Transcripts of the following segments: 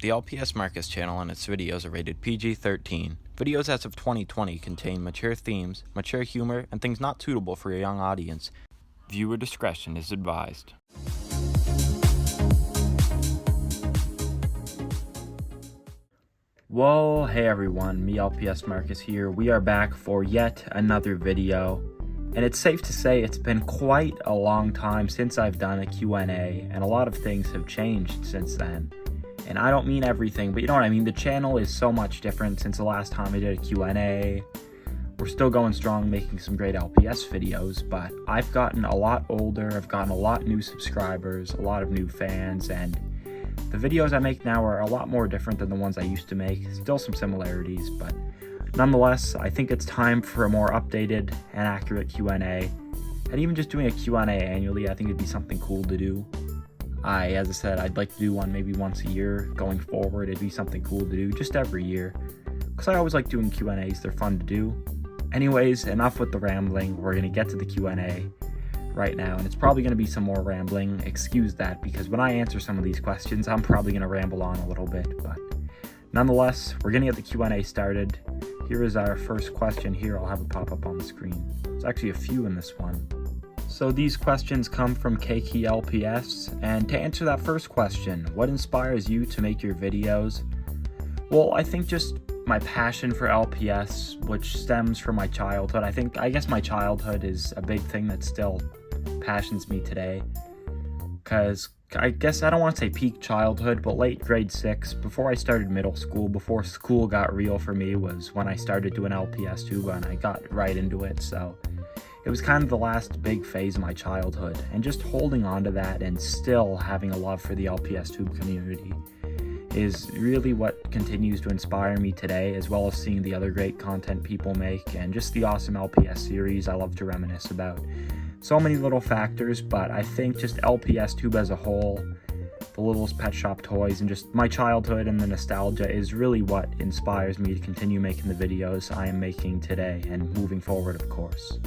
The LPSMarcus channel and its videos are rated PG-13. Videos as of 2020 contain mature themes, mature humor, and things not suitable for a young audience. Viewer discretion is advised. Well, hey everyone, me LPSMarcus here. We are back for yet another video. And it's safe to say it's been quite a long time since I've done a Q&A, and a lot of things have changed since then. And I don't mean everything, but you know what I mean. The channel is so much different since the last time I did a Q&A. We're still going strong, making some great LPS videos, but I've gotten a lot older, I've gotten a lot new subscribers, a lot of new fans, and the videos I make now are a lot more different than the ones I used to make. Still some similarities, but nonetheless, I think it's time for a more updated and accurate Q&A. And even just doing a Q&A annually, I think it'd be something cool to do. As I said, I'd like to do one maybe once a year going forward. It'd be something cool to do just every year, because I always like doing Q&As. They're fun to do. Anyways, enough with the rambling. We're going to get to the Q&A right now, and it's probably going to be some more rambling. Excuse that, because when I answer some of these questions, I'm probably going to ramble on a little bit, but nonetheless, we're going to get the Q&A started. Here is our first question here. I'll have it pop up on the screen. There's actually a few in this one. So these questions come from LPS, and to answer that first question, what inspires you to make your videos? Well, I think just my passion for LPS, which stems from my childhood. I guess my childhood is a big thing that still passions me today, because I guess I don't want to say peak childhood, but late grade 6, before I started middle school, before school got real for me, was when I started doing LPS tuba, and I got right into it. So it was kind of the last big phase of my childhood, and just holding on to that and still having a love for the LPS tube community is really what continues to inspire me today, as well as seeing the other great content people make and just the awesome LPS series I love to reminisce about. So many little factors, but I think just LPS tube as a whole, the Littlest Pet Shop toys, and just my childhood and the nostalgia is really what inspires me to continue making the videos I am making today and moving forward, of course.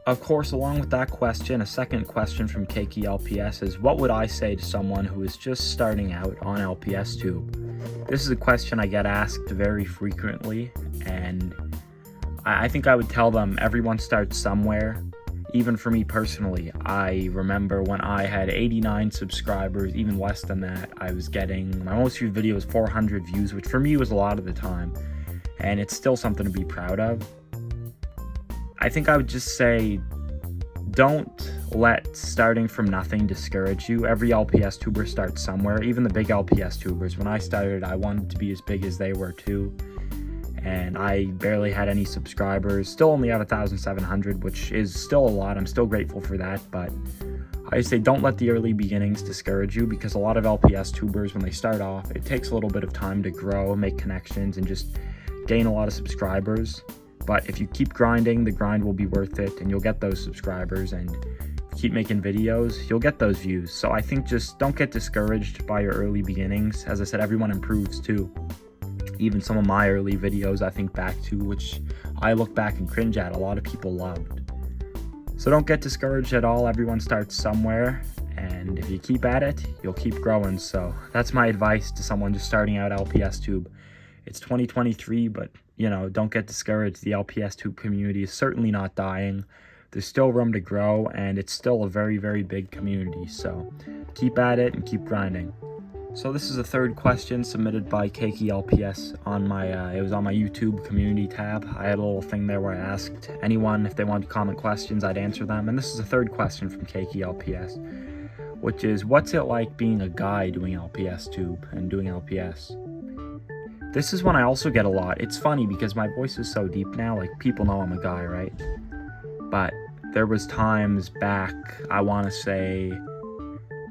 Of course, along with that question, a second question from LPS is, what would I say to someone who is just starting out on LPS tube? This is a question I get asked very frequently, and I think I would tell them everyone starts somewhere. Even for me personally, I remember when I had 89 subscribers, even less than that, I was getting, my most viewed video was 400 views, which for me was a lot of the time, and it's still something to be proud of. I think I would just say, don't let starting from nothing discourage you. Every LPS tuber starts somewhere, even the big LPS tubers. When I started, I wanted to be as big as they were too, and I barely had any subscribers. Still only have 1,700, which is still a lot. I'm still grateful for that, but I say don't let the early beginnings discourage you, because a lot of LPS tubers, when they start off, it takes a little bit of time to grow, make connections, and just gain a lot of subscribers. But if you keep grinding, the grind will be worth it, and you'll get those subscribers, and keep making videos, you'll get those views. So I think just don't get discouraged by your early beginnings. As I said, everyone improves too. Even some of my early videos I think back to, which I look back and cringe at, a lot of people loved. So don't get discouraged at all. Everyone starts somewhere, and if you keep at it, you'll keep growing. So that's my advice to someone just starting out LPS tube. It's 2023, but you know, don't get discouraged. The LPS tube community is certainly not dying. There's still room to grow, and it's still a very, very big community. So keep at it and keep grinding. So this is a third question submitted by LPS on my, it was on my YouTube community tab. I had a little thing there where I asked anyone if they wanted to comment questions, I'd answer them. And this is a third question from LPS, which is, what's it like being a guy doing LPS tube and doing LPS? This is one I also get a lot. It's funny because my voice is so deep now, like people know I'm a guy, right? But there was times back, I want to say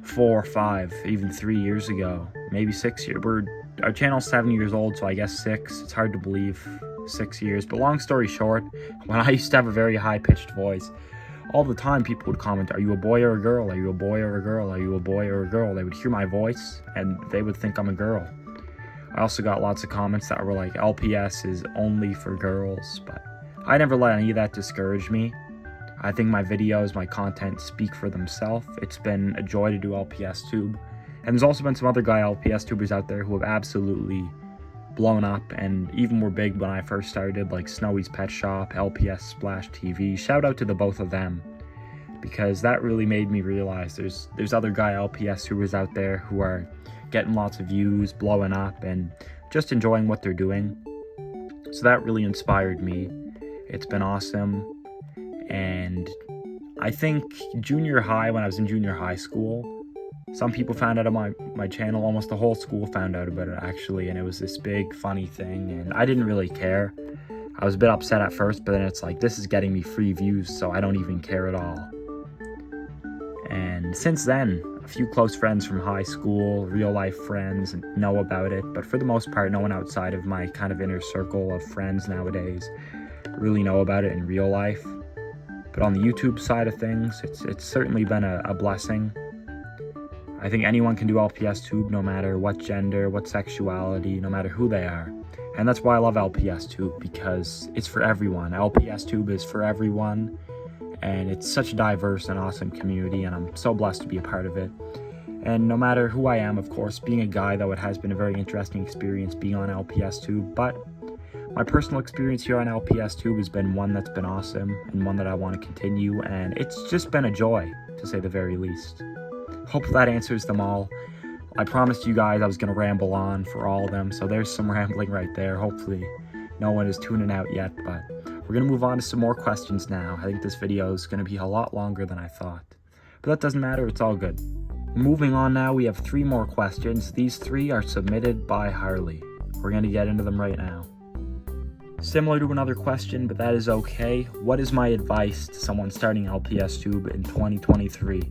4 or 5, even 3 years ago, maybe 6 years. Our channel's 7 years old, so I guess 6. It's hard to believe 6 years. But long story short, when I used to have a very high-pitched voice, all the time people would comment, are you a boy or a girl? Are you a boy or a girl? Are you a boy or a girl? They would hear my voice, and they would think I'm a girl. I also got lots of comments that were like, LPS is only for girls, but I never let any of that discourage me. I think my videos, my content speak for themselves. It's been a joy to do LPS tube, And there's also been some other guy LPS tubers out there who have absolutely blown up and even were big when I first started, like Snowy's Pet Shop, LPS Splash TV. Shout out to the both of them, because that really made me realize there's other guy LPS tubers out there who are getting lots of views, blowing up, and just enjoying what they're doing. So that really inspired me. It's been awesome. And I think junior high, when I was in junior high school, some people found out about my channel. Almost the whole school found out about it, actually, and it was this big funny thing, and I didn't really care. I was a bit upset at first, but then it's like, this is getting me free views, so I don't even care at all. And since then, a few close friends from high school, real life friends, know about it, but for the most part, no one outside of my kind of inner circle of friends nowadays really know about it in real life. But on the YouTube side of things, it's certainly been a blessing. I think anyone can do LPS Tube, no matter what gender, what sexuality, no matter who they are. And that's why I love LPS Tube, because it's for everyone. LPS Tube is for everyone, and it's such a diverse and awesome community, and I'm so blessed to be a part of it. And no matter who I am, of course, being a guy, though, it has been a very interesting experience being on LPS Tube, but my personal experience here on LPS Tube has been one that's been awesome, and one that I want to continue, and it's just been a joy, to say the very least. Hope that answers them all. I promised you guys I was going to ramble on for all of them, so there's some rambling right there. Hopefully no one is tuning out yet, but we're going to move on to some more questions now. I think this video is going to be a lot longer than I thought, but that doesn't matter, it's all good. Moving on now, we have 3 more questions. These 3 are submitted by Harley. We're going to get into them right now. Similar to another question, but that is okay. What is my advice to someone starting LPS Tube in 2023?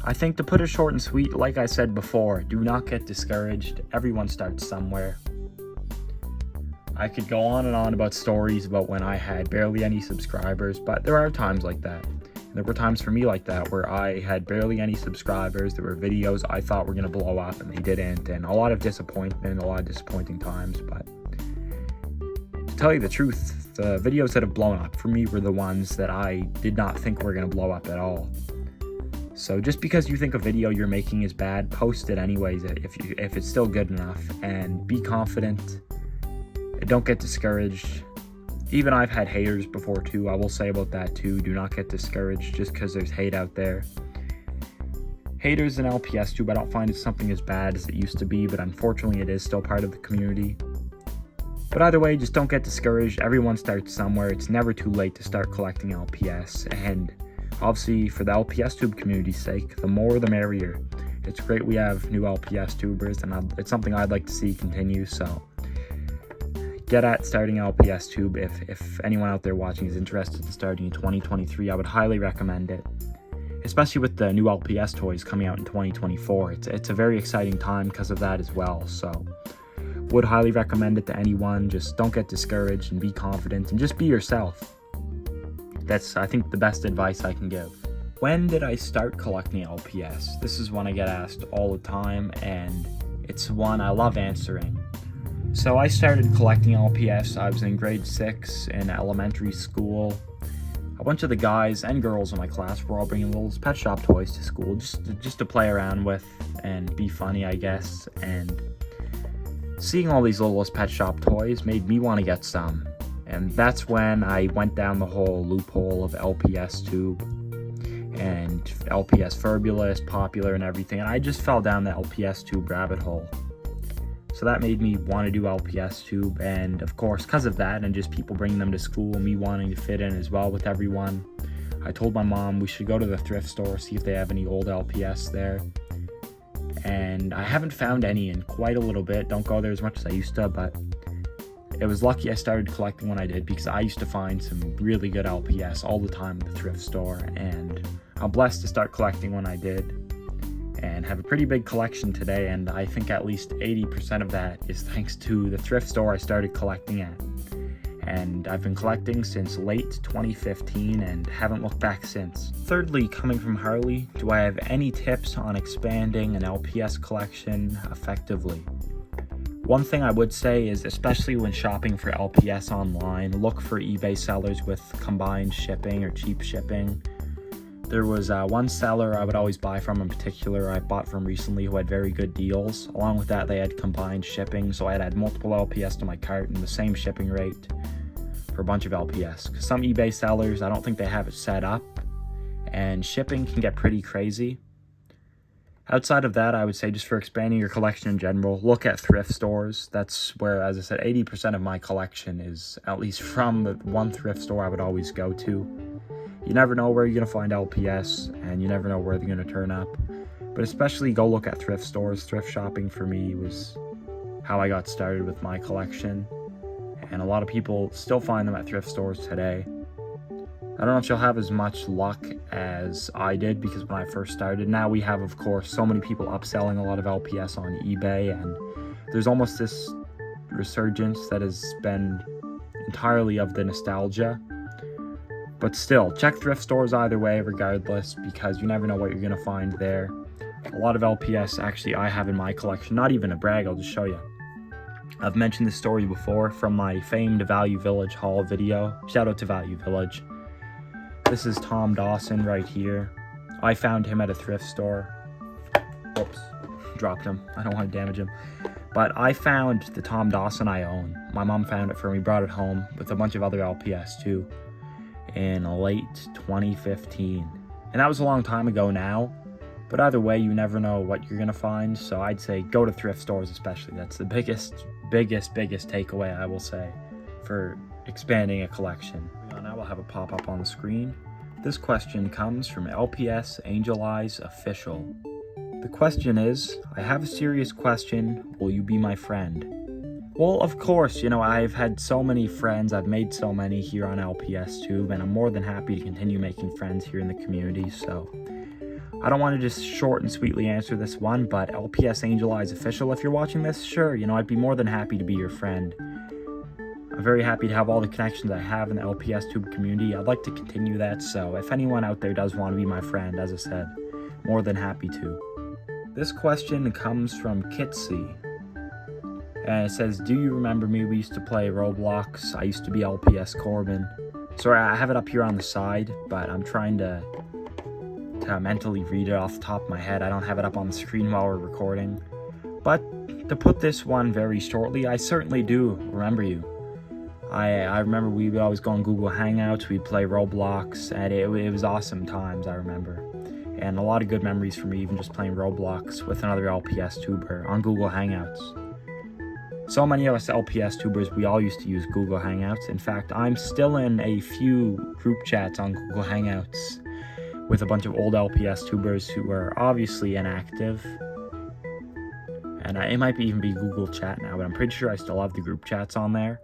I think, to put it short and sweet, like I said before, do not get discouraged. Everyone starts somewhere. I could go on and on about stories about when I had barely any subscribers, but there are times like that. And there were times for me like that where I had barely any subscribers. There were videos I thought were going to blow up and they didn't, and a lot of disappointment, a lot of disappointing times. But to tell you the truth, the videos that have blown up for me were the ones that I did not think were going to blow up at all. So just because you think a video you're making is bad, post it anyways if it's still good enough, and be confident. Don't get discouraged. Even I've had haters before too. I will say about that too. Do not get discouraged just because there's hate out there. Haters in LPS Tube, I don't find it something as bad as it used to be, but unfortunately it is still part of the community. But either way, just don't get discouraged. Everyone starts somewhere. It's never too late to start collecting LPS, and obviously, for the LPS Tube community's sake, the more the merrier. It's great we have new LPS tubers, and it's something I'd like to see continue, so get at starting LPS Tube. If anyone out there watching is interested in starting in 2023, I would highly recommend it, especially with the new LPS toys coming out in 2024. It's a very exciting time because of that as well, so would highly recommend it to anyone. Just don't get discouraged and be confident and just be yourself. That's, I think, the best advice I can give. When did I start collecting LPS? This is one I get asked all the time, and it's one I love answering. So I started collecting LPS. I was in grade 6 in elementary school. A bunch of the guys and girls in my class were all bringing little pet shop toys to school just to play around with and be funny, I guess. And seeing all these little pet shop toys made me want to get some. And that's when I went down the whole loophole of LPS Tube and LPS Fabulous, Popular, and everything. And I just fell down the LPS Tube rabbit hole. So that made me want to do LPS Tube. And of course, because of that and just people bringing them to school and me wanting to fit in as well with everyone, I told my mom we should go to the thrift store, see if they have any old LPS there. And I haven't found any in quite a little bit. Don't go there as much as I used to, but it was lucky I started collecting when I did, because I used to find some really good LPS all the time at the thrift store, and I'm blessed to start collecting when I did and have a pretty big collection today. And I think at least 80% of that is thanks to the thrift store I started collecting at. And I've been collecting since late 2015 and haven't looked back since. Thirdly, coming from Harley, do I have any tips on expanding an LPS collection effectively? One thing I would say is, especially when shopping for LPS online, look for eBay sellers with combined shipping or cheap shipping. There was one seller I would always buy from in particular, I bought from recently, who had very good deals. Along with that, they had combined shipping, so I'd add multiple LPS to my cart and the same shipping rate for a bunch of LPS. Because some eBay sellers, I don't think they have it set up, and shipping can get pretty crazy. Outside of that, I would say just for expanding your collection in general, look at thrift stores. That's where, as I said, 80% of my collection is at least from the one thrift store I would always go to. You never know where you're going to find LPS, and you never know where they're going to turn up. But especially go look at thrift stores. Thrift shopping for me was how I got started with my collection. And a lot of people still find them at thrift stores today. I don't know if you'll have as much luck as I did, because when I first started, now we have, of course, so many people upselling a lot of LPS on eBay, and there's almost this resurgence that has been entirely of the nostalgia. But still, check thrift stores either way, regardless, because you never know what you're going to find there. A lot of LPS, actually, I have in my collection. Not even a brag, I'll just show you. I've mentioned this story before from my famed Value Village haul video. Shout out to Value Village. This is Tom Dawson right here. I found him at a thrift store. Oops, dropped him. I don't want to damage him. But I found the Tom Dawson I own. My mom found it for me, brought it home with a bunch of other LPS too, in late 2015. And that was a long time ago now. But either way, you never know what you're going to find. So I'd say go to thrift stores especially. That's the biggest takeaway I will say for expanding a collection. Now we'll have a pop-up on the screen. This question comes from LPS Angel Eyes Official. The question is, I have a serious question, will you be my friend? Well, of course, I've had so many friends, I've made so many here on LPS Tube, and I'm more than happy to continue making friends here in the community, so I don't want to just short and sweetly answer this one, but LPS Angel Eyes Official, if you're watching this, sure, I'd be more than happy to be your friend. I'm very happy to have all the connections I have in the LPS Tube community. I'd like to continue that, so if anyone out there does want to be my friend, as I said, more than happy to. This question comes from Kitsy, and it says, do you remember me? We used to play Roblox. I used to be LPS Corbin. Sorry, I have it up here on the side, but I'm trying to mentally read it off the top of my head. I don't have it up on the screen while we're recording. But to put this one very shortly, I certainly do remember you. I remember we would always go on Google Hangouts, we'd play Roblox, and it was awesome times, I remember. And a lot of good memories for me, even just playing Roblox with another LPS tuber on Google Hangouts. So many of us LPS tubers, we all used to use Google Hangouts. In fact, I'm still in a few group chats on Google Hangouts with a bunch of old LPS tubers who are obviously inactive. And it might even be Google Chat now, but I'm pretty sure I still have the group chats on there.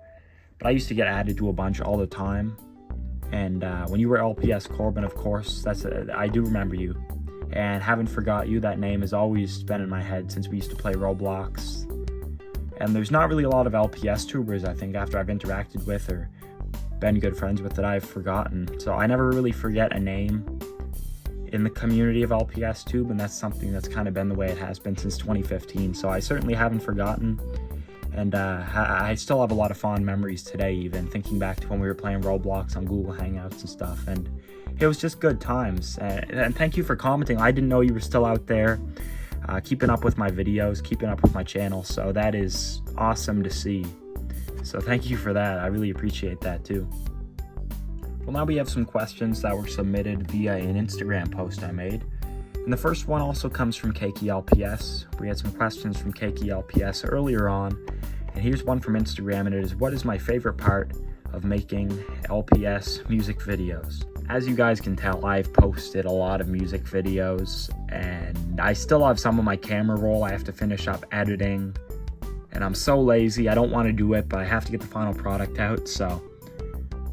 But I used to get added to a bunch all the time. And when you were LPS Corbin, of course, I do remember you. And haven't forgot you. That name has always been in my head since we used to play Roblox. And there's not really a lot of LPS tubers, I think, after I've interacted with or been good friends with, that I've forgotten. So I never really forget a name in the community of LPS Tube, and that's something that's kind of been the way it has been since 2015. So I certainly haven't forgotten. And I still have a lot of fond memories today, even thinking back to when we were playing Roblox on Google Hangouts and stuff. And it was just good times. And thank you for commenting. I didn't know you were still out there, keeping up with my videos, keeping up with my channel. So that is awesome to see. So thank you for that. I really appreciate that too. Well, now we have some questions that were submitted via an Instagram post I made. And the first one also comes from KKLPS. We had some questions from KKLPS earlier on. And here's one from Instagram, and it is, what is my favorite part of making LPS music videos? As you guys can tell, I've posted a lot of music videos, and I still have some of my camera roll I have to finish up editing. And I'm so lazy, I don't want to do it, but I have to get the final product out, so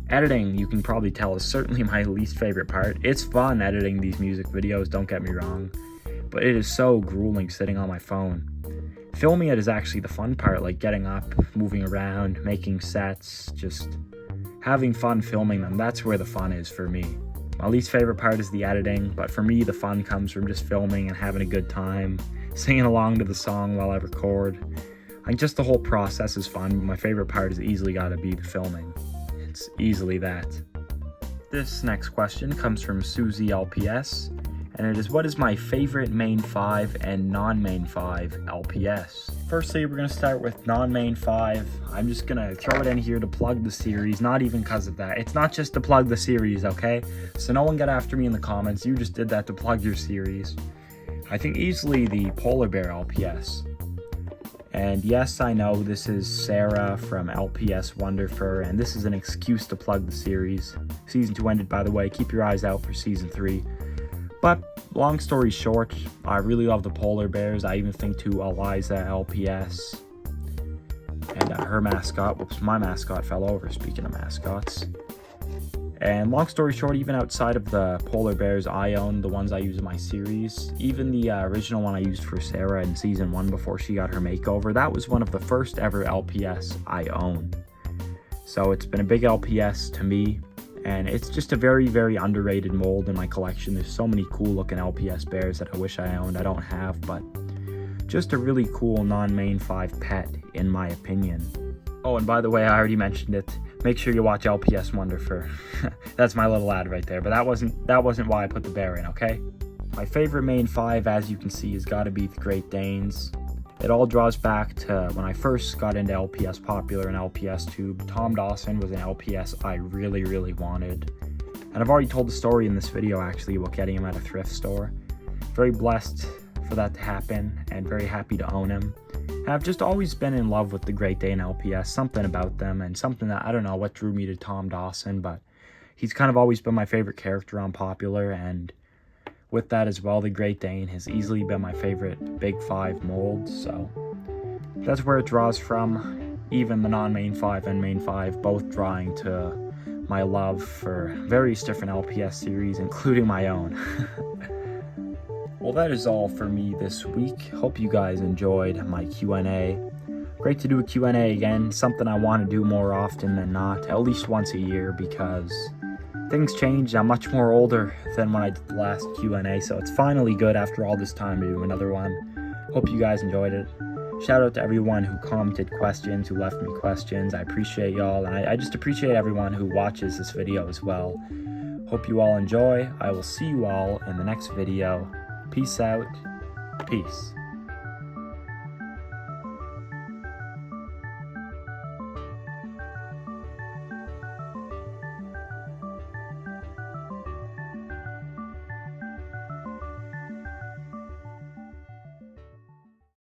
editing, you can probably tell, is certainly my least favorite part. It's fun editing these music videos, don't get me wrong, but it is so grueling sitting on my phone. Filming it is actually the fun part, like getting up, moving around, making sets, just having fun filming them. That's where the fun is for me. My least favorite part is the editing, but for me the fun comes from just filming and having a good time, singing along to the song while I record. Like, just the whole process is fun, but my favorite part has easily got to be the filming. It's easily that. This next question comes from Susie LPS, and it is, what is my favorite main 5 and non-main 5 LPS? Firstly, we're going to start with non-main 5. I'm just going to throw it in here to plug the series, not even because of that. It's not just to plug the series, okay? So no one get after me in the comments. You just did that to plug your series. I think easily the Polar Bear LPS. And yes, I know this is Sarah from LPS Wonderfur, and this is an excuse to plug the series. Season 2 ended, by the way. Keep your eyes out for Season 3. But long story short, I really love the Polar Bears. I even think to Eliza LPS and her mascot. Whoops, my mascot fell over, speaking of mascots. And long story short, even outside of the Polar Bears I own, the ones I use in my series, even the original one I used for Sarah in Season 1 before she got her makeover, that was one of the first ever LPS I owned. So it's been a big LPS to me, and it's just a very, very underrated mold in my collection. There's so many cool looking LPS bears that I wish I owned. I don't have, but just a really cool non-main 5 pet, in my opinion. Oh, and by the way, I already mentioned it. Make sure you watch LPS Wonderfur. That's my little ad right there, but that wasn't why I put the bear in, okay? My favorite main 5, as you can see, has got to be the Great Danes. It all draws back to when I first got into LPS Popular and LPS Tube. Tom Dawson was an LPS I really, really wanted. And I've already told the story in this video, actually, about getting him at a thrift store. Very blessed for that to happen, and very happy to own him. And I've just always been in love with the Great Dane LPS, something about them, and something that, I don't know what drew me to Tom Dawson, but he's kind of always been my favorite character on Popular, and with that as well, the Great Dane has easily been my favorite Big 5 mold, so that's where it draws from. Even the non-main 5 and main 5 both drawing to my love for various different LPS series, including my own. Well, that is all for me this week. Hope you guys enjoyed my Q&A. Great to do a Q&A again, something I want to do more often than not, at least once a year, because things change. I'm much more older than when I did the last Q&A, so it's finally good after all this time to do another one. Hope you guys enjoyed it. Shout out to everyone who commented questions, who left me questions. I appreciate y'all, and I just appreciate everyone who watches this video as well. Hope you all enjoy. I will see you all in the next video. Peace out. Peace.